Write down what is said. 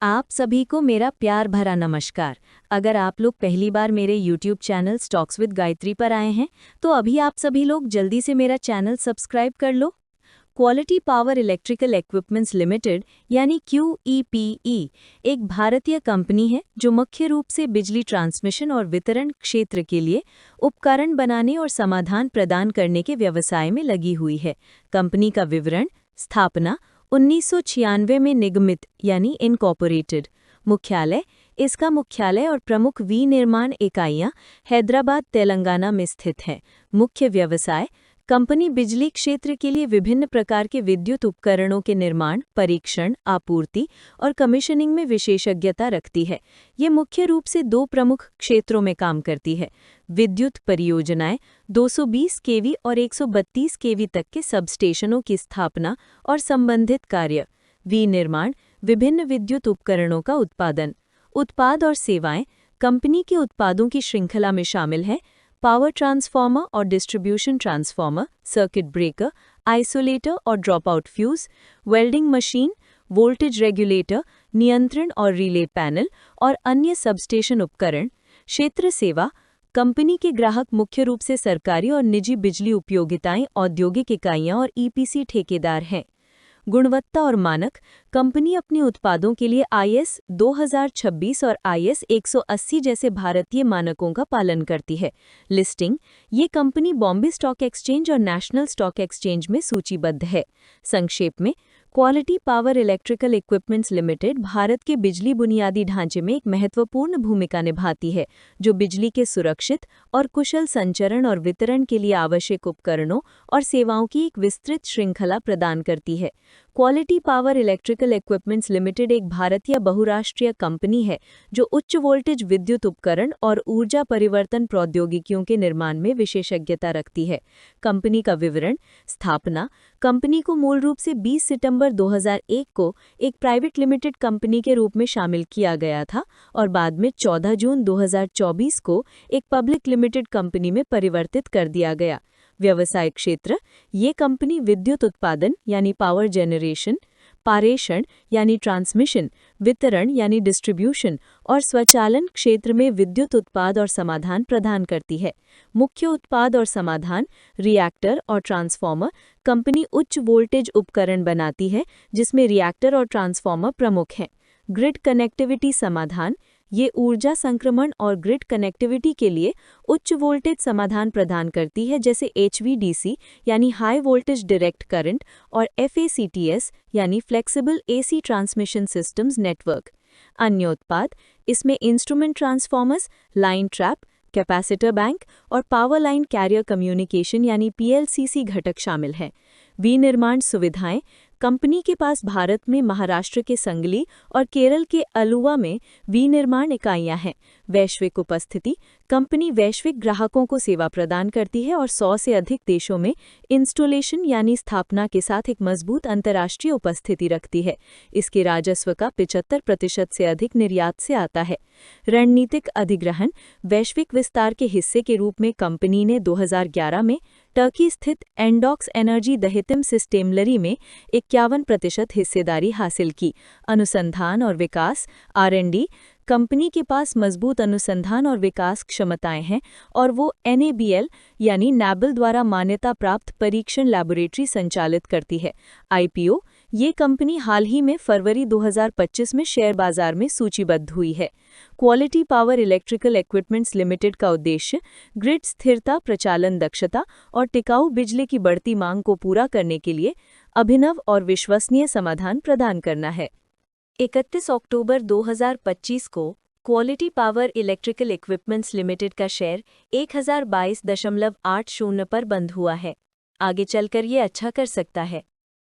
आप सभी को मेरा प्यार भरा नमस्कार। अगर आप लोग पहली बार मेरे YouTube channel stocks with Gayatri पर आए हैं तो अभी आप सभी लोग जल्दी से मेरा चैनल सब्सक्राइब कर लो। Quality power electrical equipments limited यानी QEPE एक भारतीय कंपनी है जो मुख्य रूप से बिजली ट्रांसमिशन और वितरण क्षेत्र के लिए उपकरण बनाने और समाधान प्रदान करने के व्यवसाय में लगी हुई है। कंपनी का विवरण, स्थापना 1996 में निगमित यानी इनकॉर्पोरेटेड। मुख्यालय, इसका मुख्यालय और प्रमुख विनिर्माण इकाइयां हैदराबाद, तेलंगाना में स्थित हैं। मुख्य व्यवसाय, कंपनी बिजली क्षेत्र के लिए विभिन्न प्रकार के विद्युत उपकरणों के निर्माण, परीक्षण, आपूर्ति और कमीशनिंग में विशेषज्ञता रखती है। ये मुख्य रूप से दो प्रमुख क्षेत्रों में काम करती है: विद्युत परियोजनाएं, 220 केवी और 132 केवी तक के सबस्टेशनों की स्थापना और संबंधित कार्य। विनिर्माण, विभिन्न विद्युत उपकरणों का उत्पादन। उत्पाद और सेवाएं, कंपनी के उत्पादों की श्रृंखला में शामिल हैं पावर ट्रांसफार्मर और distribution transformer, circuit breaker, isolator और dropout fuse, welding machine, voltage regulator, नियंत्रण और रिले पैनल और अन्य सबस्टेशन उपकरण। क्षेत्र सेवा, कंपनी के ग्राहक मुख्य रूप से सरकारी और निजी बिजली उपयोगिताएं, औद्योगिक इकाइयां और EPC ठेकेदार हैं। गुणवत्ता और मानक, कंपनी अपने उत्पादों के लिए IS 2026 और IS 180 जैसे भारतीय मानकों का पालन करती है। लिस्टिंग, ये कंपनी बॉम्बे स्टॉक एक्सचेंज और नेशनल स्टॉक एक्सचेंज में सूचीबद्ध है। संक्षेप में, quality power electrical equipments limited Bharat के बिजली बुनियादी ढांचे में एक महत्वपूर्ण भूमिका निभाती है, जो बिजली के सुरक्षित और कुशल संचरण और वितरण के लिए आवश्यक उपकरणों और सेवाओं की एक विस्तृत श्रृंखला प्रदान करती है। Quality power electrical equipments limited एक भारतीय बहुराष्ट्रीय कंपनी है जो उच्च वोल्टेज विद्युत उपकरण और ऊर्जा परिवर्तन प्रौद्योगिकियों के निर्माण में विशेषज्ञता रखती है। कंपनी का विवरण, स्थापना, कंपनी को मूल रूप से 20 सितंबर 2001 को एक प्राइवेट लिमिटेड कंपनी के रूप में शामिल किया गया था और बाद में 14 जून 2024 को एक पब्लिक लिमिटेड कंपनी में परिवर्तित कर दिया गया। व्यवसाय क्षेत्र, ये कंपनी विद्युत उत्पादन यानी पावर जनरेशन, पारेषण यानी ट्रांसमिशन, वितरण यानी डिस्ट्रीब्यूशन और स्वचालन क्षेत्र में विद्युत उत्पाद और समाधान प्रदान करती है। मुख्य उत्पाद और समाधान, रिएक्टर और ट्रांसफार्मर। कंपनी उच्च वोल्टेज उपकरण बनाती है जिसमें रिएक्टर और ट्रांसफार्मर प्रमुख हैं। ग्रिड कनेक्टिविटी समाधान, ये ऊर्जा संक्रमण और ग्रिड कनेक्टिविटी के लिए उच्च वोल्टेज समाधान प्रदान करती है, जैसे HVDC यानी हाई वोल्टेज डायरेक्ट करंट और FACTS यानी flexible AC transmission systems network. अन्य उत्पाद, इसमें instrument transformers, line trap, capacitor bank और पावर लाइन कैरियर कम्युनिकेशन यानी PLCC घटक शामिल हैं। विनिर्माण सुविधाएं, कंपनी के पास भारत में महाराष्ट्र के संगली और केरल के अलुवा में विनिर्माण इकाइयां हैं। वैश्विक उपस्थिति, कंपनी वैश्विक ग्राहकों को सेवा प्रदान करती है और 100 से अधिक देशों में इंस्टॉलेशन यानी स्थापना के साथ एक मजबूत अंतर्राष्ट्रीय उपस्थिति रखती है। इसके राजस्व का 75% से अधिक निर्यात से आता है। रणनीतिक अधिग्रहण, वैश्विक विस्तार के हिस्से के रूप में कंपनी ने 2011 में टर्की स्थित एंडॉक्स एनर्जी दहितिम सिस्टेमलरी में 51% हिस्सेदारी हासिल की। अनुसंधान और विकास R&D, कंपनी के पास मजबूत अनुसंधान और विकास क्षमताएं हैं और वो NABL यानी NABL द्वारा मान्यता प्राप्त परीक्षण लैबोरेटरी संचालित करती है। IPO, ये कंपनी हाल ही में फरवरी 2025 में शेयर बाजार में सूचीबद्ध हुई है। Quality power electrical equipments limited का उद्देश्य ग्रिड स्थिरता, प्रचालन दक्षता और टिकाऊ बिजली की बढ़ती मांग को पूरा करने के लिए अभिनव और विश्वसनीय समाधान प्रदान करना है। 31 अक्टूबर 2025 को quality power electrical equipments limited का शेयर 1022.80 पर बंद हुआ है। आगे चलकर ये अच्छा कर सकता है।